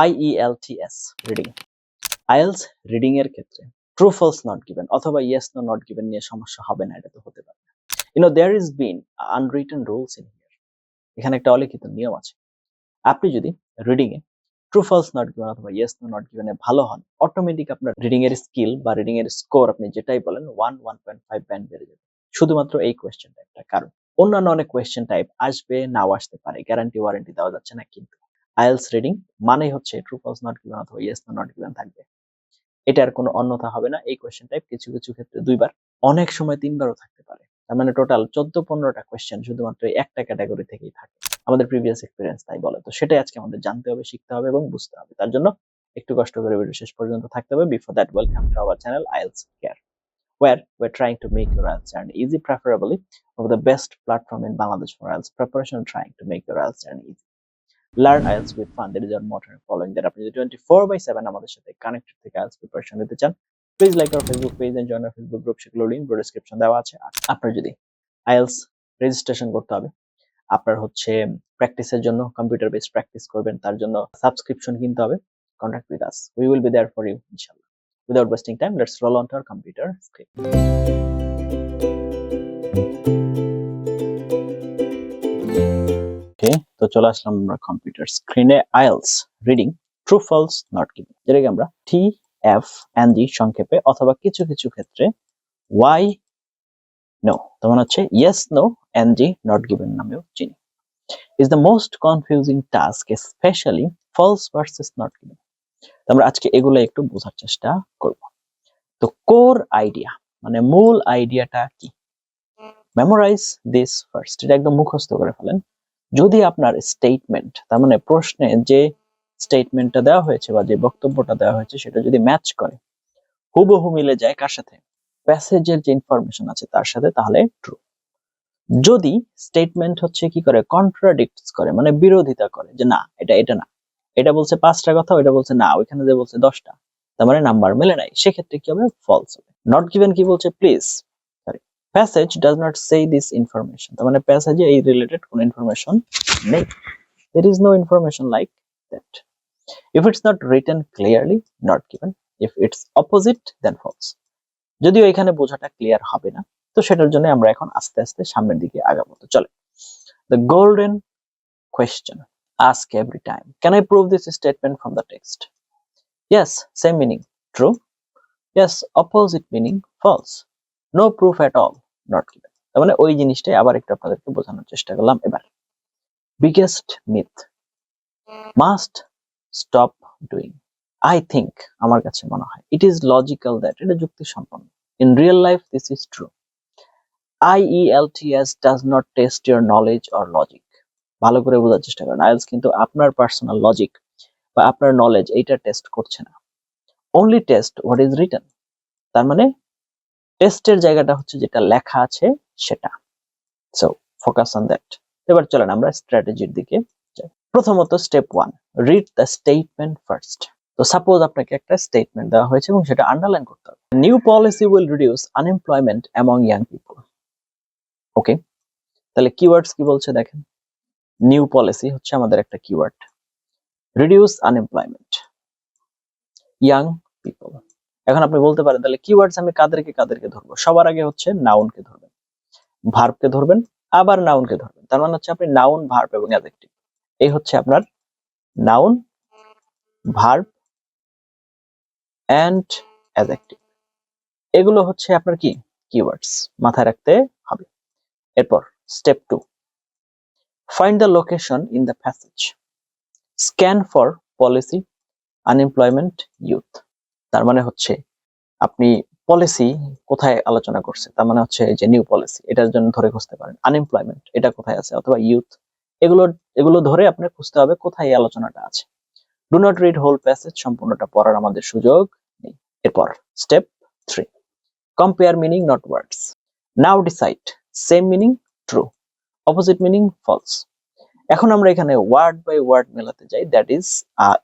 IELTS reading. IELTS reading এর ক্ষেত্রে true false not given অথবা ইয়েস নো নট গিভেন নিয়ে সমস্যা হবে না, এটা তো হতে পারে না। There is been unwritten rules in here. এখানে একটা অলিখিত নিয়ম আছে। আপনি যদি রিডিং এ ট্রু ফলস নট গিভেন অথবা ইয়েস নো নট গিভেন এ ভালো হন, অটোমেটিক আপনার রিডিং এর স্কিল বা রিডিং এর স্কোর, আপনি যেটাই বলেন 1.5 ব্যান্ড বেড়ে যাবে, শুধুমাত্র এই কোয়েশ্চেন টাইপটা। কারণ অন্যান্য অনেক কোয়েশ্চেন টাইপ আসবে, নাও আসতে পারে, গ্যারান্টি ওয়ারেন্টি দেওয়া যাচ্ছে না, কিন্তু আইএলস রিডিং মানেই হচ্ছে ট্রু ফলস নট গিভেন অথবা ইয়েস নো নট গিভেন থাকবে। এটার কোনো অন্যথা হবে না। এই কোয়েশ্চেন টাইপ কিছু কিছু ক্ষেত্রে 2বার, অনেক সময় 3বারও থাকতে পারে। তার মানে টোটাল 14-15টা কোয়েশ্চেন শুধুমাত্র একটা ক্যাটাগরি থেকেই থাকে। আমাদের প্রিভিয়াস এক্সপেরিয়েন্স তাই বলে। তো সেটাই আজকে আমাদের জানতে হবে, শিখতে হবে এবং বুঝতে হবে। তার জন্য একটু কষ্ট করে ভিডিও শেষ পর্যন্ত থাকতে হবে। Before that, welcome to our channel IELTS Care, where we're trying to make your IELTS journey easy, preferably over the best platform in Bangladesh for IELTS preparation, trying to make your IELTS journey easy. Learn IELTS with fun, that is our motto, and following that আপনি যদি 24/7 আমাদের সাথে connected থেকে IELTS preparation নিতে চান, please like our Facebook page and join our Facebook group, সেগুলোর link description দেওয়া আছে। আর আপনার যদি IELTS রেজিস্ট্রেশন করতে হবে, আপনার হচ্ছে প্র্যাকটিসের জন্য, কম্পিউটার বেসড প্র্যাকটিস করবেন, তার জন্য সাবস্ক্রিপশন কিনতে হবে, contact with us, we will be there for you ইনশাআল্লাহ। Without wasting time, let's roll on to our computer screen. Okay, তো চলে আসলাম আমরা কম্পিউটার স্ক্রিনে। IELTS reading true false not given, যেটাকে আমরা TFNG সংক্ষেপে অথবা কিছু কিছু ক্ষেত্রে ওয়াই নো, তখন হচ্ছে yes no NG not given নামেও চিনি, is the most confusing task, specially false versus not given. আমরা আজকে এগুলো একটু বোঝার চেষ্টা করব। তো কোর আইডিয়া মানে মূল আইডিয়াটা কি? মেমোরাইজ দিস ফার্স্ট, এটা একদম মুখস্থ করে ফেলেন। যদি আপনার স্টেটমেন্ট, তার মানে প্রশ্নে যে স্টেটমেন্টটা দেওয়া হয়েছে বা যে বক্তব্যটা দেওয়া হয়েছে সেটা যদি ম্যাচ করে, হুবহু মিলে যায় কার সাথে? প্যাসেজের যে ইনফরমেশন আছে তার সাথে, তাহলে ট্রু। যদি স্টেটমেন্ট হচ্ছে কি করে, কন্ট্রাডিক্টস করে, মানে বিরোধিতা করে, যে না এটা না, এটা বলছে 5টা কথা, ওইটা বলছে না, ওইখানে যে বলছে 10টা, তার মানে নাম্বার মেলে নাই, সেক্ষেত্রে কি হবে? ফলস হবে। নট গিভেন কি বলছে? Please passage does not say this information, তার মানে প্যাসেজে এই রিলেটেড কোনো ইনফরমেশন নেই। There is no information like that. If it's not written clearly, not given. If it's opposite, then false. যদিও এখানে বোঝাটা ক্লিয়ার হবে না, তো সেটার জন্য আমরা এখন আস্তে আস্তে সামনের দিকে আগাবো। তো চলে, the golden question, ask every time, can I prove this statement from the text? Yes, same meaning, true. Yes, opposite meaning, false. No proof at all, not given. তার মানে ওই জিনিসটাই আবার একটু আপনাদেরকে বোঝানোর চেষ্টা করলাম। এবার biggest myth, must stop doing. I think, আমার কাছে মনে হয়, it is logical that, এটা যুক্তিসম্পন্ন, in real life this is true. IELTS does not test your knowledge or logic. ভালো করে বোঝার চেষ্টা করেন, আইএলটিএস কিন্তু আপনার পার্সোনাল লজিক বা আপনার নলেজ এইটা টেস্ট করছে না, only test what is written. তার মানে টেস্টের জায়গাটা হচ্ছে যেটা লেখা আছে সেটা। So focus on that. এবার চলেন আমরা স্ট্র্যাটেজির দিকে যাই। প্রথমত step 1, read the statement first. তো সাপোজ আপনাকে একটা স্টেটমেন্ট দেওয়া হয়েছে এবং সেটা আন্ডারলাইন করতে হবে। New policy will reduce unemployment among young people. Okay, তাহলে কিওয়ার্ডস কি বলছে দেখেন। নিউ পলিসি হচ্ছে আমাদের একটা keyword, reduce unemployment, young people. এখন আপনি বলতে পারেন তাহলে কিওয়ার্ডস আমি কাদেরকে কাদেরকে ধরবো? সবার আগে হচ্ছে নাউনকে ধরবেন, ভার্বকে ধরবেন, আবার নাউনকে ধরবেন। তার মানে হচ্ছে আপনি নাউন, ভার্ব এবং অ্যাডজেক্টিভ, এই হচ্ছে আপনার নাউন, ভার্ব এন্ড অ্যাডজেক্টিভ, এগুলো হচ্ছে আপনার কি কিওয়ার্ডস, মাথায় রাখতে হবে। এরপর step 2, find the location in the passage, scan for policy, unemployment, youth. তার মানে হচ্ছে আপনি পলিসি কোথায় আলোচনা করছে, তার মানে হচ্ছে যে নিউ পলিসি, এটার জন্য ধরে খুঁজতে পারেন। আনএমপ্লয়মেন্ট এটা কোথায় আছে, অথবা ইউথ, এগুলো ধরে আপনার খুঁজতে হবে কোথায় এই আলোচনাটা আছে। Do not read whole passage, সম্পূর্ণটা পড়ার আমাদের সুযোগ নেই। এরপর step 3, compare meaning not words. Now decide, same meaning true, opposite meaning false. এখন আমরা এখানে ওয়ার্ড বাই ওয়ার্ড মেলাতে যাই, that is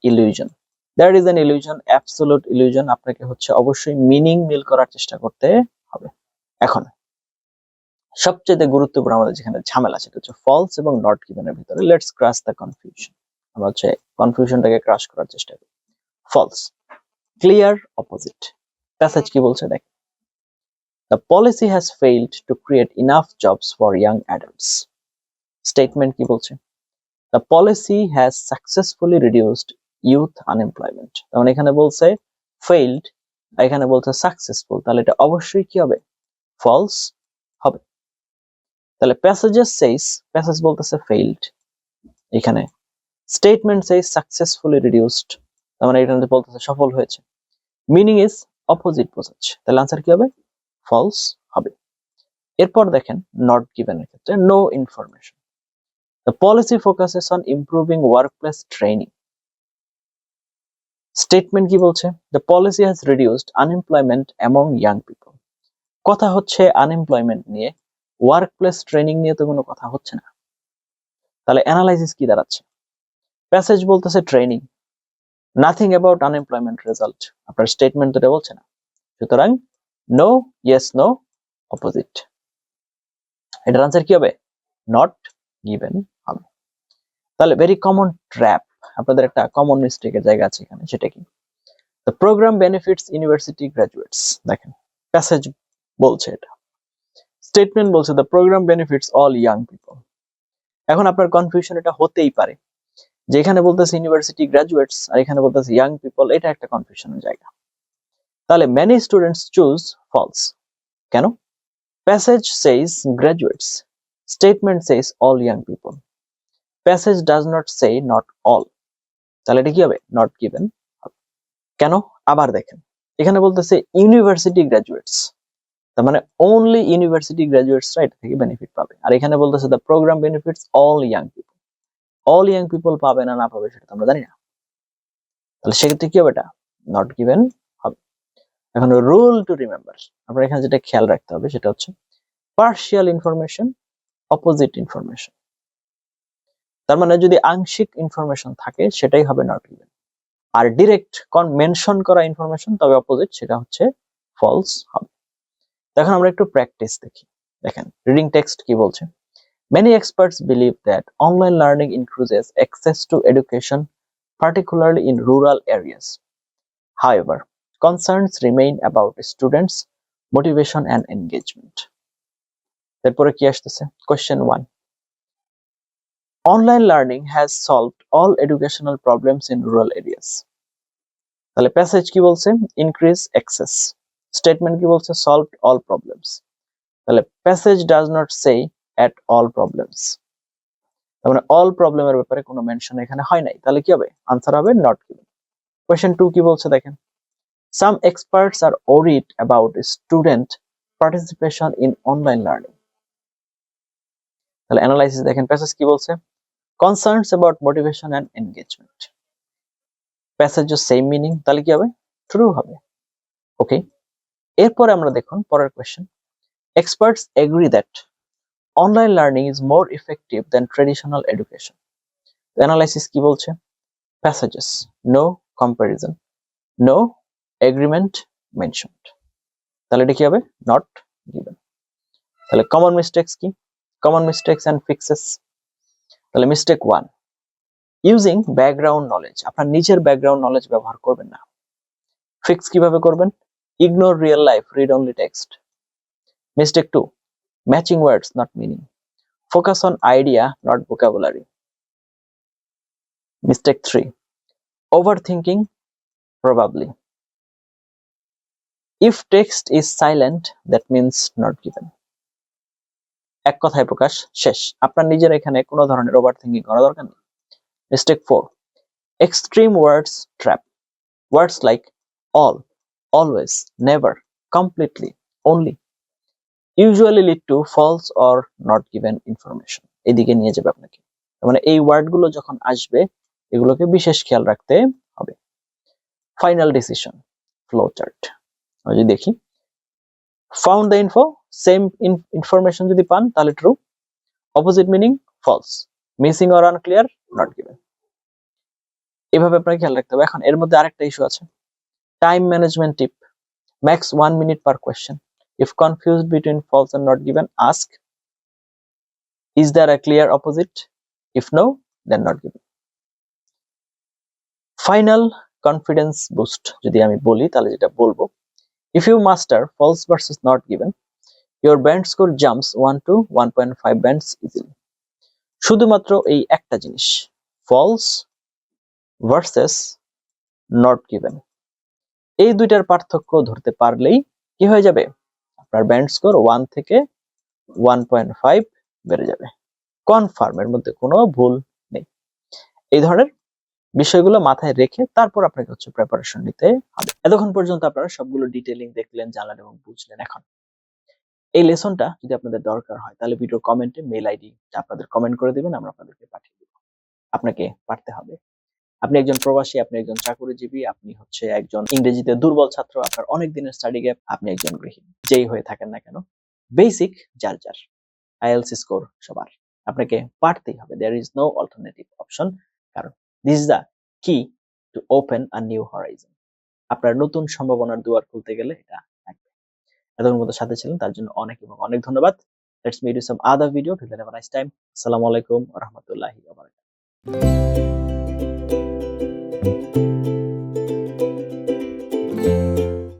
illusion. That is an illusion, absolute illusion. আপনাকে হচ্ছে অবশ্যই মিনিং মিল করার চেষ্টা করতে হবে। এখন সবচেয়ে গুরুত্বপূর্ণ আমাদের যেখানে ঝামেলা, সেটা হচ্ছে ফলস এবং নট গিভেনের ভিতরে। Let's crush the confusion. আমরা হচ্ছে কনফিউশনটাকে ক্রাশ করার চেষ্টা করি। False, clear opposite. প্যাসেজ কি বলছে দেখ, the policy has failed to create enough jobs for young adults. Statement কি বলছে, the policy has successfully reduced youth unemployment. তার মানে এখানে বলছে ফেইলড, এখানে বলছে সাকসেসফুল, তাহলে এটা অবশ্যই কি হবে, ফলস হবে। তাহলে প্যাসেজেস সেইস, প্যাসেজ বলতেছে ফেইলড, এখানে স্টেটমেন্ট সেইস সাকসেসফুলি রিডিউসড, তার মানে এখানে বলতেছে সফল হয়েছে, মিনিং ইজ অপোজিট বোঝাচ্ছে, তাহলে আনসার কি হবে, ফলস হবে। এরপর দেখেন নট গিভেন এর ক্ষেত্রে no information, the policy focuses on improving workplace training. Statement কি বলছে, the policy has reduced unemployment among young people. কথা হচ্ছে আনএমপ্লয়মেন্ট নিয়ে, ওয়ার্কপ্লেস ট্রেনিং নিয়ে তো কোনো কথা হচ্ছে না, তাহলে অ্যানালাইসিস কি দাঁড়াচ্ছে, প্যাসেজ বলতেছে training, nothing about unemployment result, আপনার স্টেটমেন্ট এটা বলছে না, সুতরাং নো, ইয়েস নো, অপোজিট। এটার আনসার কি হবে, নট গিভেন হবে। তাহলে ভেরি কমন ট্র্যাপ, আপনাদের একটা কমন মিস্টেকের জায়গা আছে এখানে, সেটা কি, the program benefits university graduates. দেখেন প্যাসেজ বলছে এটা, স্টেটমেন্ট বলছে the program benefits all young people. এখন আপনার কনফিউশন এটা হতেই পারে, যে এখানে বলতেছে ইউনিভার্সিটি গ্রাজুয়েটস আর এখানে বলতেছে ইয়াং পিপল, এটা একটা কনফিউশনের জায়গা। তাহলে মেনি স্টুডেন্টস চুজ ফলস, কেন, passage says graduates, statement says all young people, passage does not say not all, তাহলে এটা কি হবে, নট গিভেন। কেন, আবার দেখেন এখানে বলতেছে ইউনিভার্সিটি গ্রাজুয়েটস, তার মানে অনলি ইউনিভার্সিটি গ্রাজুয়েটসরা এটা থেকে বেনিফিট পাবে, আর এখানে বলতেছে the program benefits all young people, all young people পাবে না না পাবে সেটা তো আমরা জানি না, তাহলে সেক্ষেত্রে কি হবে, এটা নট গিভেন হবে। এখন রুল টু রিমেম্বার, আপনার এখানে যেটা খেয়াল রাখতে হবে সেটা হচ্ছে পার্শিয়াল ইনফরমেশন, অপোজিট ইনফরমেশন, তার মানে যদি আংশিক ইনফরমেশন থাকে সেটাই হবে নট গিভেন, আর ডিরেক্ট মেনশন করা ইনফরমেশন তবে অপোজিট, সেটা হচ্ছে ফলস হবে। এখন আমরা একটু প্র্যাকটিস দেখি, দেখেন রিডিং টেক্সট কি বলছে, many experts believe that online learning increases access to education, particularly in rural areas. However, concerns remain about students' motivation and engagement. তারপরে কি আসতেছে, question 1, online learning has solved all educational problems in rural areas. তাহলে passage কি বলছে, increase access, statement কি বলছে, solved all problems, তাহলে passage does not say at all problems, তার মানে অল প্রবলেমের ব্যাপারে কোনো মেনশন এখানে হয় নাই, তাহলে কি হবে, আনসার হবে নট গিভেন। কোয়েশ্চেন 2 কি বলছে দেখেন, some experts are worried about student participation in online learning. তাহলে অ্যানালাইসিস দেখেন, প্যাসেজ কি বলছে, concerns about motivation and engagement, passage same meaning, তাহলে কি হবে, ট্রু হবে। ওকে, এরপরে আমরা দেখুন পরের question, experts agri that online learning is more effective than traditional education. Analysis কি বলছে, passages, no comparison, no agreement mentioned, তাহলে এটা কি হবে, not given। তাহলে কমন মিস্টেকস কি, কমন মিস্টেকস এন্ড ফিক্সেস, তাহলে মিস্টেক 1, ইউজিং ব্যাকগ্রাউন্ড নলেজ, আপনার নিজের ব্যাকগ্রাউন্ড নলেজ ব্যবহার করবেন না। ফিক্স কিভাবে করবেন, ignore real life, read only text. Mistake 2, matching words not meaning, focus on idea not vocabulary. Mistake 3, overthinking probably, if text is silent that means not given। এক কথায় প্রকাশ শেষ, আপনার নিজের এখানে কোনো ধরনের ওভার থিঙ্কিং করা দরকার নেই। Mistake 4, extreme words trap, words like all, always, never, completely, only usually lead to false or not given information, এদিকে নিয়ে যাবে আপনাকে, মানে এই ওয়ার্ডগুলো যখন আসবে এগুলোকে বিশেষ খেয়াল রাখতে হবে। ফাইনাল ডিসিশন ফ্লো চার্ট, যদি দেখি found the info, same information যদি পান তাহলে true, opposite meaning false, missing or unclear not given, এভাবে আপনাকে খেয়াল রাখতে হবে। এখন এর মধ্যে আরেকটা ইস্যু আছে, time management tip, max 1 minute per question, if confused between false and not given ask is there a clear opposite, if no then not given. Final confidence boost যদি আমি বলি তাহলে যেটা বলবো, if you master false versus not given, your band score jumps 1 to 1.5 bands easily. শুধুমাত্র এই একটা জিনিস, ফলস ভার্সেস নট গিভেন, এই দুইটার পার্থক্য ধরতে পারলেই কি হয়ে যাবে, আপনার ব্যান্ড স্কোর 1 থেকে 1.5 বেড়ে যাবে। কনফার্ম, এর মধ্যে কোনো ভুল নেই। এই ধরনের বিষয়গুলো মাথায় রেখে তারপর আপনাকে হচ্ছে প্রিপারেশন নিতে হবে। এতক্ষণ পর্যন্ত আপনারা সবগুলো ডিটেইলিং দেখলেন, জানলেন এবং বুঝলেন। এখন এই লেসনটা যদি আপনাদের দরকার হয় তাহলে ভিডিও কমেন্টে মেল আইডি আপনাদের কমেন্ট করে দিবেন, আমরা আপনাদেরকে পাঠিয়ে দেব। আপনাকে পারতে হবে। আপনি একজন প্রবাসী, আপনি একজন চাকরিজীবী, আপনি হচ্ছে একজন ইংরেজিতে দুর্বল ছাত্র, আপনার অনেক দিনের স্টাডি গ্যাপ, আপনি একজন গৃহিণী, যেই হয়ে থাকেন না কেন, বেসিক যার যার, আইএলস স্কোর সবার, আপনাকে পারতেই হবে। There is no alternative option, কারণ this is the key to open a new horizon. আপনার নতুন সম্ভাবনার দুয়ার খুলতে গেলে এটা লাগবে। এতক্ষণ মতো সাথে ছিলেন তার জন্য অনেক এবং অনেক ধন্যবাদ। Let's meet you some other video. Till then have a nice time. আসসালামু আলাইকুম ওয়া রাহমাতুল্লাহি ওয়া বারাকাতুহু।